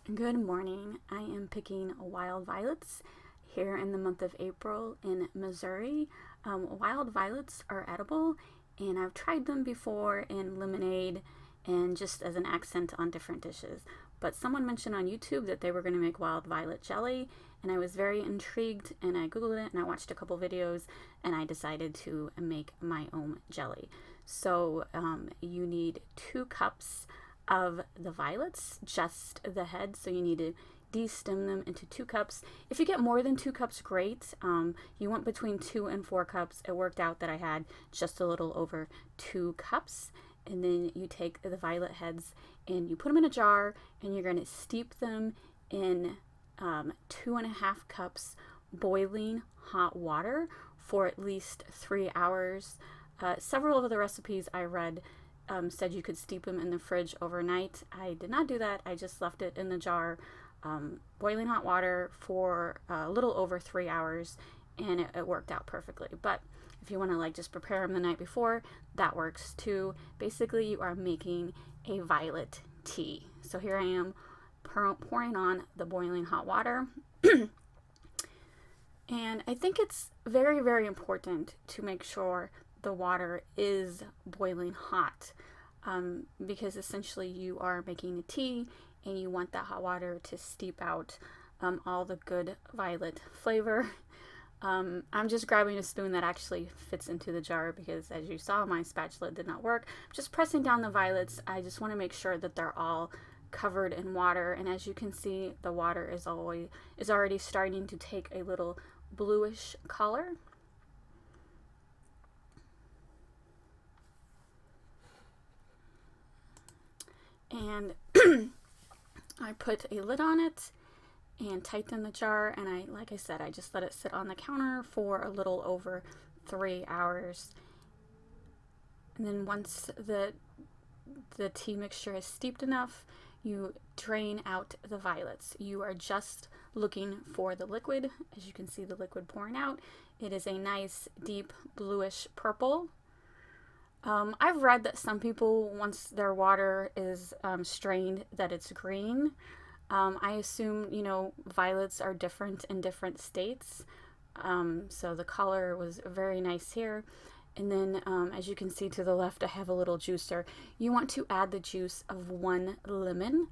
Good morning. I am picking wild violets here in the month of April in Missouri. Wild violets are edible, and I've tried them before in lemonade and just as an accent on different dishes. But someone mentioned on YouTube that they were going to make wild violet jelly, and I was very intrigued, and I Googled it and I watched a couple videos, and I decided to make my own jelly. So you need 2 cups of the violets, just the head, so you need to de-stem them into 2 cups. If you get more than 2 cups, great. You want between 2 and 4 cups. It worked out that I had just a little over 2 cups. And then you take the violet heads and you put them in a jar, and you're going to steep them in 2.5 cups boiling hot water for at least 3 hours. Several of the recipes I read said you could steep them in the fridge overnight. I did not do that. I just left it in the jar, boiling hot water for a little over 3 hours, and it worked out perfectly. But if you want to just prepare them the night before, that works too. Basically, you are making a violet tea. So here I am pouring on the boiling hot water. And I think it's very, very important to make sure the water is boiling hot, because essentially you are making a tea and you want that hot water to steep out all the good violet flavor. I'm just grabbing a spoon that actually fits into the jar because, as you saw, my spatula did not work. I'm just pressing down the violets. I just want to make sure that they're all covered in water, and as you can see, the water is already starting to take a little bluish color. And I put a lid on it and tighten the jar, and like I said, I just let it sit on the counter for a little over 3 hours. And then once the tea mixture is steeped enough, you drain out the violets. You are just looking for the liquid. As you can see, the liquid pouring out. It is a nice deep bluish purple. I've read that some people, once their water is strained, that it's green. I assume, violets are different in different states. So the color was very nice here. And then, as you can see to the left, I have a little juicer. You want to add the juice of 1 lemon.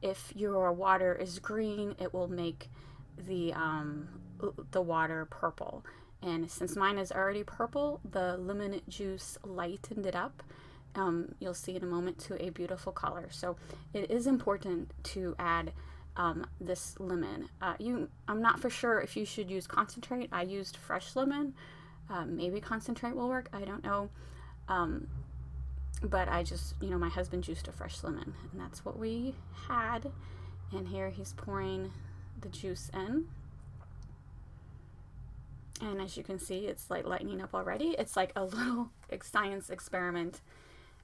If your water is green, it will make the water purple. And since mine is already purple, the lemon juice lightened it up. You'll see in a moment, to a beautiful color. So it is important to add this lemon. I'm not for sure if you should use concentrate. I used fresh lemon. Maybe concentrate will work. I don't know. But I just, my husband juiced a fresh lemon, and that's what we had. And here he's pouring the juice in. And as you can see, it's lightening up already. It's like a little science experiment.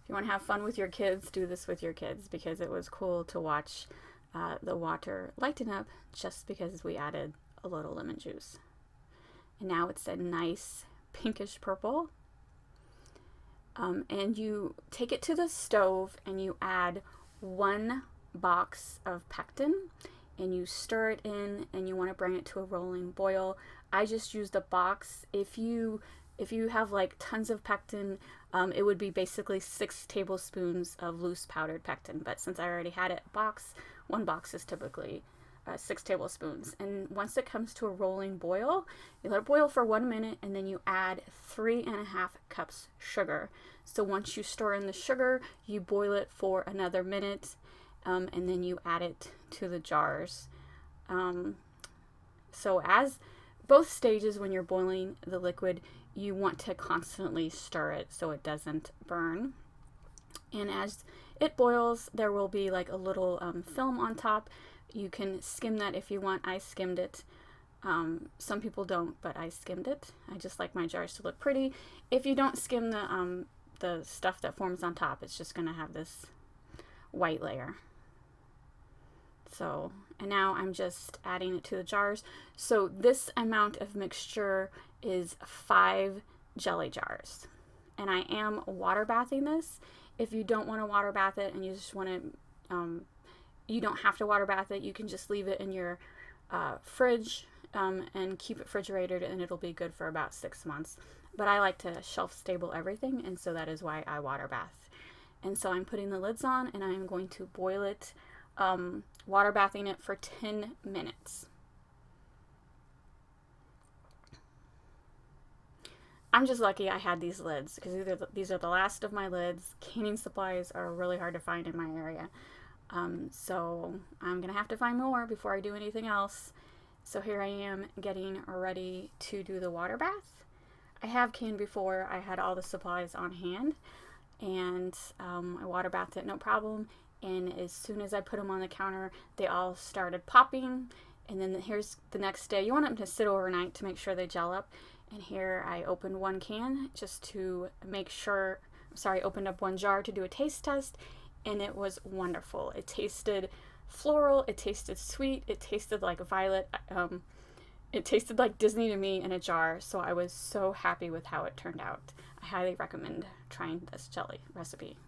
If you want to have fun with your kids, do this with your kids, because it was cool to watch the water lighten up just because we added a little lemon juice. And now it's a nice pinkish purple. And you take it to the stove and you add 1 box of pectin, and you stir it in, and you want to bring it to a rolling boil. I just used a box. If you have tons of pectin, it would be basically 6 tablespoons of loose powdered pectin. But since I already had it, 1 box is typically 6 tablespoons. And once it comes to a rolling boil, you let it boil for 1 minute, and then you add 3.5 cups sugar. So once you stir in the sugar, you boil it for another minute, and then you add it to the jars. So as both stages, when you're boiling the liquid, you want to constantly stir it so it doesn't burn. And as it boils, there will be a little film on top. You can skim that if you want. I skimmed it. Some people don't, but I skimmed it. I just like my jars to look pretty. If you don't skim the stuff that forms on top, it's just going to have this white layer. So, and now I'm just adding it to the jars. So this amount of mixture is 5 jelly jars. And I am water bathing this. If you don't want to water bath it and you just want to you don't have to water bath it. You can just leave it in your fridge and keep it refrigerated, and it'll be good for about 6 months. But I like to shelf stable everything, and so that is why I water bath. And so I'm putting the lids on, and I'm going to boil it, water bathing it for 10 minutes. I'm just lucky I had these lids, because these are the last of my lids. Canning supplies are really hard to find in my area. So I'm going to have to find more before I do anything else. So here I am getting ready to do the water bath. I have canned before. I had all the supplies on hand, and I water bathed it no problem. And as soon as I put them on the counter, they all started popping. And then here's the next day. You want them to sit overnight to make sure they gel up. And here I opened one can just to make sure, opened up one jar to do a taste test, and it was wonderful. It tasted floral, it tasted sweet, it tasted like violet, it tasted like Disney to me in a jar, so I was so happy with how it turned out. I highly recommend trying this jelly recipe.